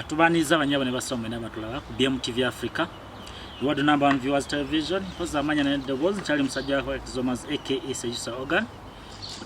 Tubaniza abanyabo ne basomwe n'abatulaba ku BMTV Africa. What the number 1 viewers television. Poza amanya na Dowen Chali musajja wa Ekizomas aka Sejisa Organ.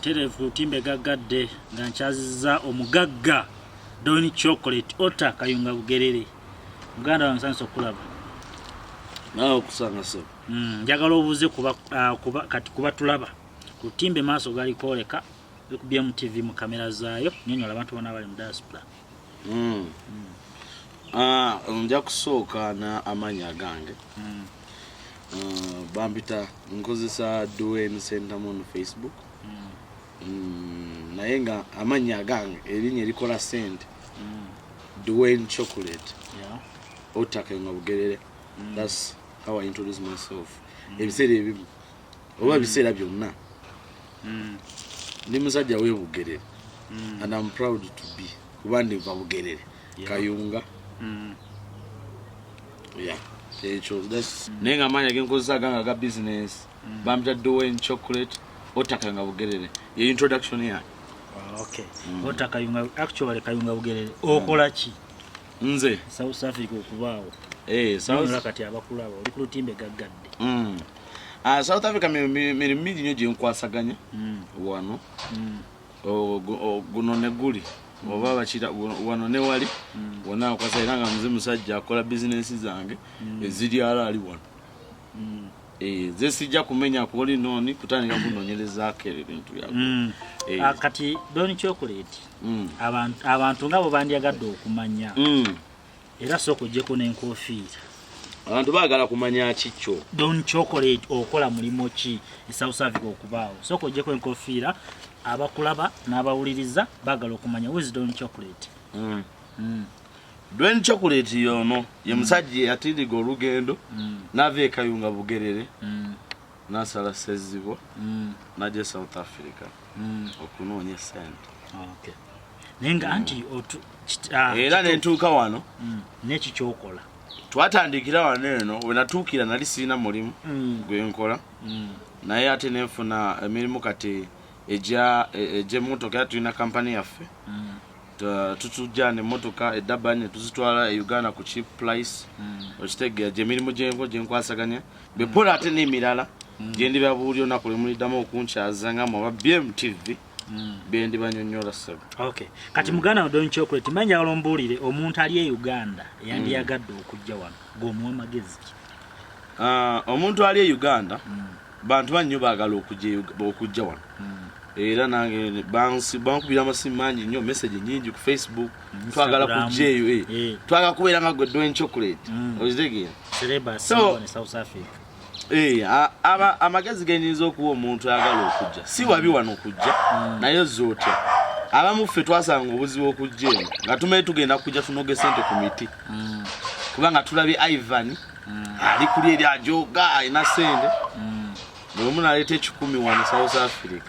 Televu timbe gagadde nga nchaziza omugagga Dowen Chocolate ota kayunga bugerere. Muganda wa nsanso kulaba. Nao kusanga so. Njagala obuze kuba tulaba. Ku timbe maaso gali koleka ku BMTV mu kamera zaayo nyonyola abantu bonna bali mu diaspora. Nja kusooka na amanya gange. Bambita nkozesa Dowen Sentamu on Facebook. Naye nga amanya gange erinnya likola sente. Dowen Chocolate. Yeah. Otaka nga bugerere. That's how I introduce myself. Ebiseera ebimu oba biseera byonna. Ndi musajja we bugerere. And I'm proud to be. Kuba ndi bugerere. Yeah. Kayunga. Yeah. That's nenga amanya genkozesa ganga business. Bambita Dowen Chocolate. Otaka nga bugerere. Ye introduction ya. Okay. Otaka yunga actually kayunga bugerere. Okola ki? Nze South Africa okubaawo. South kati abakulaba oli ku lutimbe gaggadde. South Africa miri miji nyo je nkwasaganya. Wano. Guno ne guli. Oba bachita wano ne wali. Wona kwasayiranga mze musajja akola business zange eziri ali wano. Ze sijja kumenya kuli noni kutandika kunonyereza akere bintu yako. Kati Dowen Chocolate. Abantu ngabo bandyagadde okumanya. Era soko jeko n'enkofiira. Abantu baagala kumanya kikyo. Dowen Chocolate okola mulimo ki South Africa okubaawo. Soko jeko enkofiira abakulaba n'abawuliriza baagala okumanya who is Dowen Chocolate. Dowen Chocolate yono ye musajja yatiriga olugendo nave kayunga bugerere nasala sezibwa naje South Africa okunoonya sente. Okay. Nenga anti era nentuuka wano neki kyokola twatandikira wano eno wenatuukira nali siina mulimu gwe nkola naye ate nenfuna emirimu kati eje motoka tulina kampani yaffe tutujja ne motoka edabanye tuzitwala Uganda ku cheap price okitegeera je emirimu gye nkwasaganya bepola ate n'emirala gye ndi babuulyo nakule mulidamu okunkyaza nga mu BMTV bendi banyonyola sabo. Okay. Kati mugana Dowen Chocolate manja alombulire omuntu ali e Uganda yandiyagadde okujja wano g'omuwa magezi. Omuntu ali e Uganda bantu bannyo baagala okujja wano. Era nange bankubira amasimu mangi nnyo message nyingi ku Facebook twagala kujja eyo twagala kubeera nga gwe Dowen Chocolate ozitegeera so South Africa. Amagezi genyinza okuwa omuntu ayagala okujja si wabi wano okujja naye zote abamu ffe twasanga obuzibu okujja eno nga tumaye tugenda kujja tunoge sente ku miti kubanga tulabye Ivan ali kuli eri ajoga ayina sente bwe munaleeta 10 wano South Africa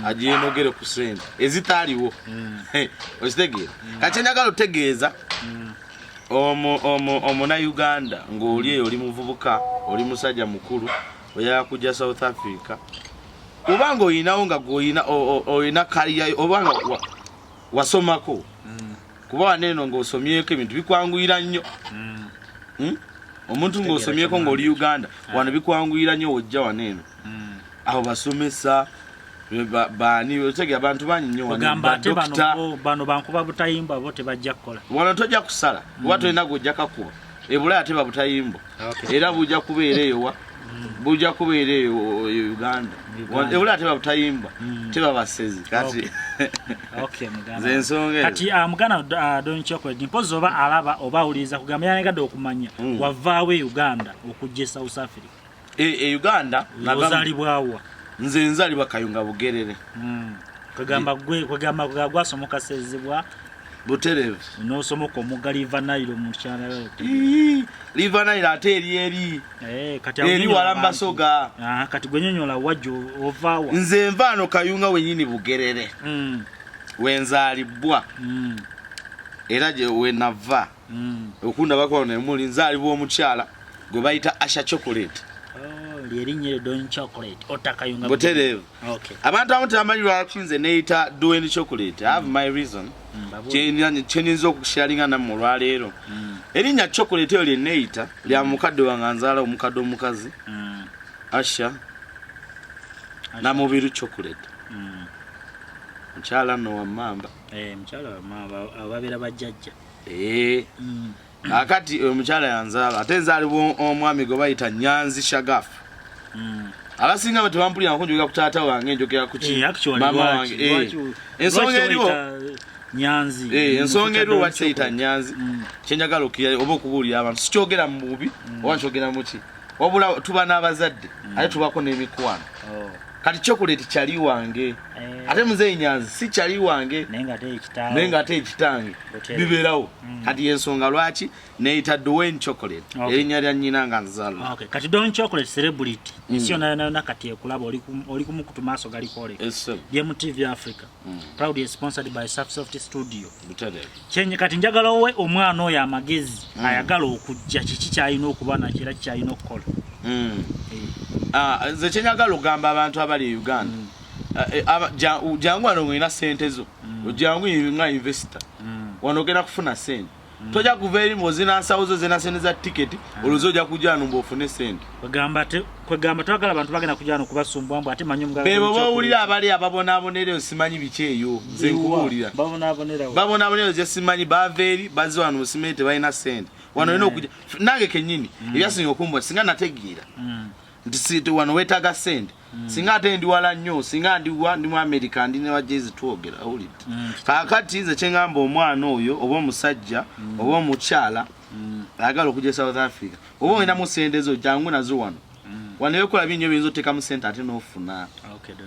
agiyenogere ku sente ezitaaliwo okitegeera kati njagala otegeeza omuna Uganda ng'oli eyo oli muvubuka oli musajja mukulu oya kujja South Africa kubanga oyinawo nga oyina kaliya obanga wasomako kuba waneno ng'osomyeko ebintu bikwanguyira nnyo omuntu ng'osomyeko ng'oli Uganda wano bikwanguyira nnyo wojja waneno aho basomesa bani otege abantu banyi nnyo wano bano bankuba buttayimbwa bote bajja kukola wano tojja kusala watu ena gojja kakuba Ebulaya teba buttayimbwa era bujja kubeera eyo bujja kubeera eyo Uganda Ebulaya teba buttayimbwa teba basezi kati okay mugana zensonge kati mugana Dowen Chocolate mpozo oba alaba oba uliza kugamba yangadde okumanya wavaawe Uganda okujja South Africa Uganda nabazalibwawa nze nzalibwa kayunga bugerere kwegamba gwasomoka sezibwa buterevu no somoka omugali vanayiro mu kyana livanayiro ate eri kati eri walamba soga kati gwenyonyola wajjo ovaawa nze nvaano kayunga wenyini bugerere wenzalibwa era je wenava okunda bakwana emuli nzalibwa omukyala gwe bayita Asha Chocolate lyerinnye Dowen Chocolate otakayunga butereevu. Okay. Abantu abamu tebamanyi lwaki nze neeyita Dowen Chocolate. I have my reason. Kyenyinza okusharinga nammwe olwaleero. Erinnya chocolate eyo lye neeyita lya mukadde wange nzaala omukadde omukazi. Asha Namubiru Chocolate. Mchala no wa mamba. Mchala wa mamba ababira bajjajja. Akati mchala yanzala ate nzalibwa omwami gwe bayita Nyanzi Shagafu. Abasinga bati bampulira nkonjoga kutaata wange njogera ku ki mama wange. Ensonga eriwo Nyanzi. Ensonga eriwo wachita Nyanzi. Kyenjagala okira oba okubuulira abantu sikyogera mu bubi oba nkyogera mu ki. Wabula tuba n'abazadde ate tubako n'emikwano. Kati chocolate chali wange. Ate muzeyi Nyanzi si chali wange. Nenga ate ekitange. Biberawo. Kati ensonga lwaki neeyita Dowen Chocolate. Erinnya lya nnyina nga nzala. Okay. Kati Dowen Chocolate celebrity. Nsiyo na kati ekulaba oli kumukutu maaso gali kole. BMTV Africa. Proudly sponsored by Soft Studio. Kyenye kati njagala owe omwana oyo amagezi ayagala okujja kiki kyalina okuba na kira kyalina okukola. Nze kyenyagala ogamba abantu abali Uganda. Jangu wano ng'olina sente zo. Jangu nga investor. Wano ogenda kufuna sente. Toja kuva eri muzina nsawo zo zena sente za tiketi oluzo ojja kujja wano mb'ofune sente. Kwegamba twagala abantu bagenda kujja wano kubasumbwa mbw ate manyi omugaga. Bebo bawulira abali ababonaabonera simanyi biki eyo. Nze nkubuulira. Babonaabonera gye simanyi bava eri bazze wano musimire tebalina sente. Wano olina okujja. Nange kennyini ebyasinga okumbwa singa nategeera. Nti wano wetaaga sente. Singa ate ndi wala nnyo, singa ndi mu America ndi ne wajezi twogera awulidde. Kaakati nze kye ngamba omwana oyo oba omusajja oba omukyala ayagala okujja South Africa. Oba olina mu sente zo jangu nazo wano. Wano ebikola bingi ebiyinza otteeka mu sente ate n'ofuna.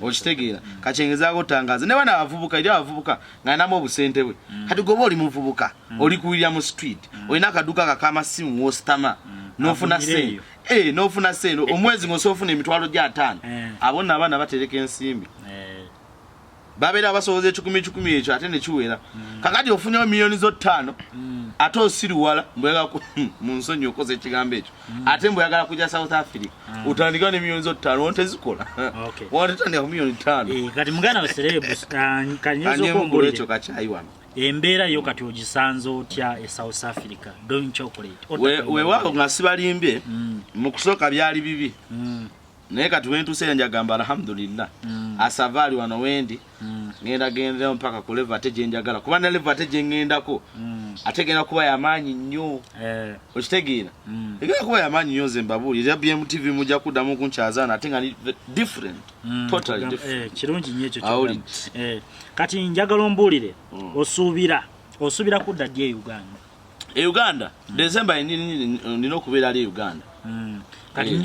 Okitegeera. Kachengezaako otangaza. Ne bana abavubuka eri abavubuka ng'alinamu obusente bwe. Kati goba oli muvubuka oli kuwulira mu street olina akaduuka kak'amasimu w'ositama n'ofuna sente. N'ofuna sente omwezi ng'osofuna emitwalo gya 5. Abonna abaana batereka ensimbi. Babeera basoboza 10 ekyo ate ne kiwera. Kakati ofunyewo miliyoni zo 5 ate osiriwala mbwega mu nsonyi okoze ekigambo ekyo. Ate mbwegala kujja South Africa otandika ne miliyoni zo 5 ontezikola. Wantandika ku miliyoni 5. Kati mugana wa celebrity kanyezo okumbulira ekyo kacyayi wano. Embera yo kati ogisanze otya e South Africa Dowen Chocolate. Weewaawo nga sibalimbye mu kusooka byali bibi. Naye kati wentuuse njagamba alhamdulillah. Asavaali wano wendi ngenda gendera mpaka ku level ate gye njagala. Kuba ne level ate gye ngendako ate genda kuba y'amaanyi nnyo. Okitegeera? Egenda kuba y'amaanyi nnyo nze mbabuulira. BMTV mujja kuddamu kunkyazaana ate nga different. Totally different. Kirungi nnyo ekyo kyonna. Kati njagala ombuulire osuubira kudda ddi e Uganda? Uganda? December ndina okubeera ali Uganda.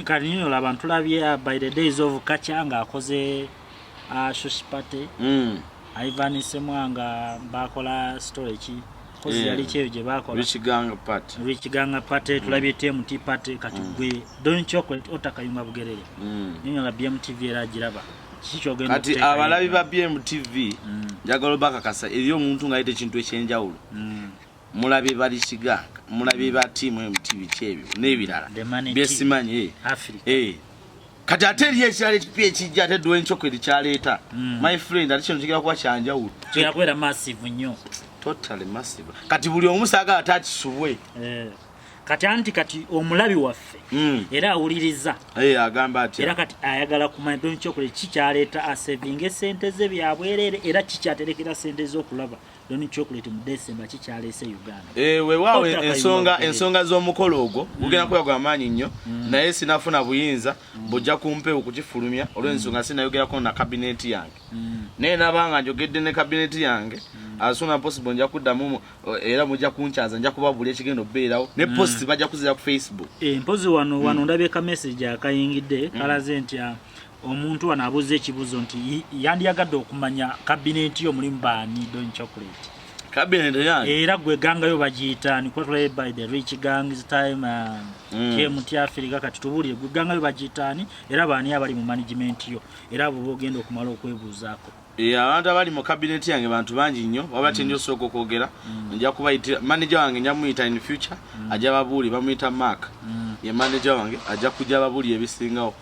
Kati nyo abantu tulabye by the days of Kacha nga akoze shush party. Ivan Semwanga bakola story ki kozi yali kyeyo gye bakola Rich Ganga party tulabye TMT party kati gwe Dowen Chocolate otakayunga bugerere. Nyo la BMTV era giraba. Kati abalabi ba BMTV njagala bakakasa eriyo omuntu nga ayite kintu ekyenjawulo. Mulabi bali Kiganga, mulabi ba team MTV kyebyo n'ebirala. Byesimanyi kati ate eriyo ekyali ekijja ate Dowen Chocolate kyaleeta. My friend ate kino kigenda kuba kyanjawulo. Kyakwera massive nnyo. Totally massive. Kati buli omu saagala atakisubwe. Kati omulabi waffe era awuliriza agamba ati era kati ayagala kumanya Dowen Chocolate kikyaleeta asevinga sente ze byabwerere era kikyaterekera sente z'okulaba Dowen Chocolate mu December kikyaleese Uganda. Weewaawo ensonga z'omukolo ogwo gugenda kwegwa amaanyi nnyo naye sinafuna buyinza bujja kumpeewo kukifulumya olw'ensonga sinayogerako na kabineti yange. Naye nabanga njogedde ne kabineti yange as soon as possible nja kuddamu era mujja kunkyaza nja kubabula ekigenda obbeerawo ne post bajja kuzira ku Facebook. Mpozi wano ndabye ka message akayingidde kalaze nti omuntu wano abuze ekibuzo nti yandiyagadde okumanya kabineti yo mulimu baani Dowen Chocolate. Cabinet yange era gwe ganga yo bagiyita ni controlled by the Rich Gangs time KMT Africa kati tubulire gwe ganga yo bagiyitani era baani abali mu management yo era abo bogenda okumala okwebuuzaako. Abantu abali mu cabinet yange bantu bangi nnyo wabati ndio soko kwogera nja kubayitira manager wange njamuyita in future ajja babuuli bamuyita Mark ye manager wange ajja kujja babuli ebisingawo.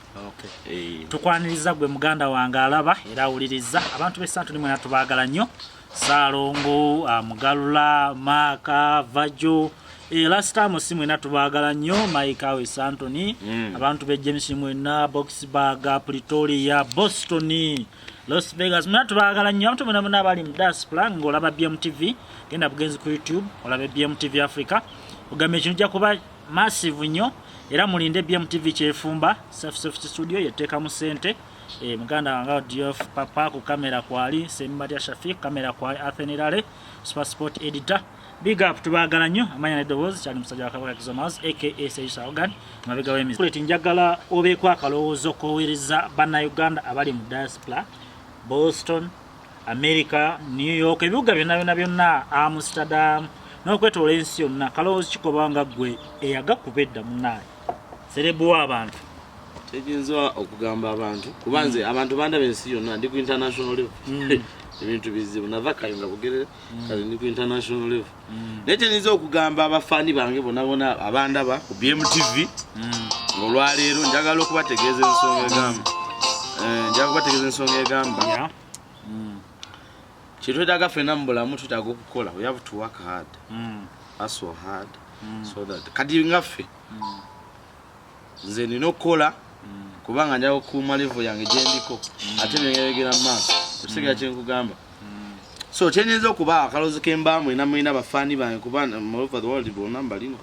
Tukwaniriza gwe muganda wange alaba era awuliriza abantu b'essantu nimwe natubaagala nnyo. Salongo, Mugalula, Maka, Vajo, last time simwe natubaagala nnyo. Mike awe Santoni, abantu be James mwena, Boxburg, Pretoria, Boston, Las Vegas, natubaagala nnyo. Abantu bonna abali mu diaspora ng'olaba BMTV, genda bugenzi ku YouTube, olaba BMTV Africa. Ogambe ekintu kya kuba massive nnyo era mulinde BMTV kyefumba self studio yeteeka mu sente. Muganda wanga Diof papa ku kamera kwali Sembati Shafik kamera kwali Athenirale Super Sport editor. Big up tubaagala nnyo amanya ne Dowozi cyane musajja wakabaka Kizomazi aka Seyisa Organ mabega w'emizi. Chocolate njagala obeeko akalowoozo koweriza banna Uganda abali mu diaspora Boston, America, New York, ebibuga byonna Amsterdam n'okwetoola ensi yonna. Kalowoozo kikobanga gwe eyagakubedda munnaye serebu abantu teginzo okugamba abantu kubanze abantu banda bensi yonna ndi ku international level ebintu bizibu navakayunga bugerere kali ndi ku international level neteninzo okugamba abafani bange bonabona abandaba ku BMTV ngolwaleero njagala okubategeeza ensonga egamba kintu ekyaga ffenna mu bulamu tutaaga okukola. We have to work hard, hustle hard, so that kadi ngaffe nze nina okukola kubanga njagala okukuuma level yange gyendiko ate byengera mu maaso okusigala kyenkugamba. So kyenyinza okuba akaloozi kembaamu ina mulina bafaani bange kuba all over the world bonna mbalina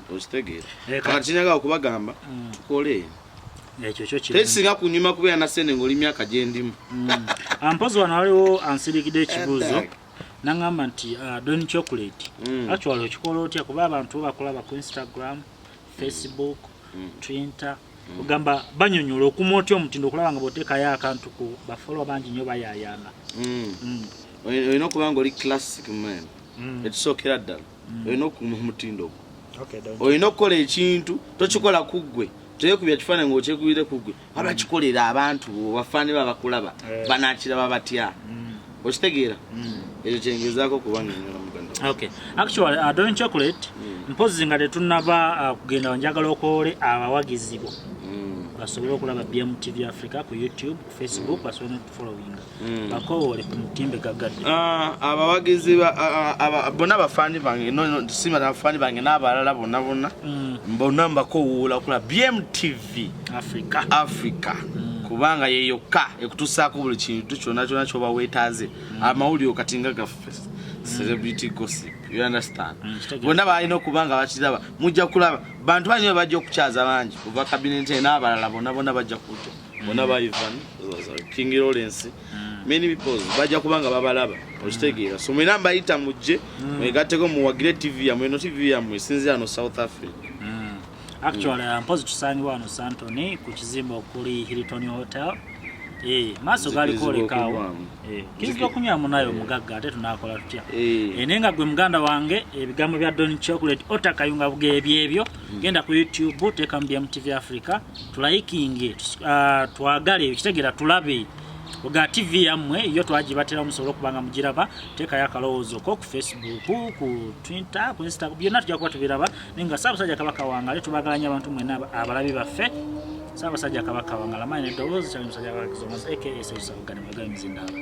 okitegeera kati kyenyagala okubagamba tukole ekyo kyo tekisinga kunyuma kubeera na sente ng'oli myaka gyendimu. Ampozi wano waliwo ansilikidde ekibuuzo nangamba nti Dowen Chocolate actually okikola otya kuba abantu bakulaba ku Instagram, Facebook, Twitter ogamba banyonyola okuma otya omutindo okulaba nga bw'oteekayo akantu ku bafollow bangi nnyo bayayaana. Olina okuba ng'oli classic man ekisookera ddala olina okuma omutindo gwo. Olina okukola ekintu tokikola ku ggwe tekubya kifaananyi ng'okyekubire ku ggwe abakikolera abantu bafaani babakulaba banaakiraba batya okitegeera ekyo kyengezaako kubanyonyola muganda. Actually Dowen Chocolate mpozi nga tetunnaba kugenda njagala okwole abawagizi bo basobole okulaba BMTV Africa ku YouTube, ku Facebook, basobole okutufollowinga bakoowole ku mutimbe gagadde. Abawagizi bonna bafaani bange sima bafaani bange n'abalala bonna mbonna mbakoowoola okulaba BMTV Africa kubanga ye yokka ekutusaako buli kintu kyonna ky'oba weetaaze amawulire okatinga gaffe celebrity gossip. You understand? Bonna balina okubanga bakiraba mujja kulaba bantu banyo bajja okukyaza bangi kuva cabinet n'abalala bonna bajja kuto bonna ba Ivan King Lawrence many people bajja kubanga babalaba okitegeera. So mwena mbayita mujje mwegatteko muwagire TV yamwe no TV yamwe sinzira no South Africa. Actually mpozi tusangibwa wano Santoni ku kizimbe okuli Hilton Hotel. Maaso gali kolekaawo kizwa kunywa munayo mugagga ate tunakola tutya. Nenga gwe muganda wange ebigambo bya Dowen Chocolate otakayunga bugebye ebyo genda ku YouTube teeka mu BMTV Africa tulaikinge twagale ekitegeera tulabe oga TV yammwe iyo twagibatera omusobola kubanga mugiraba teeka yakalowoozo ko ku Facebook ku Twitter ku Instagram byonna tujja kuba tubiraba nenga Ssaabasajja Kabaka wange ale tubagalanya abantu mwena abalabi baffe Ssaabasajja Kabaka wange amanyi ne Dowozi cyane musajja wa Kizomazi aka Seyisa Organ muganda mzindaala.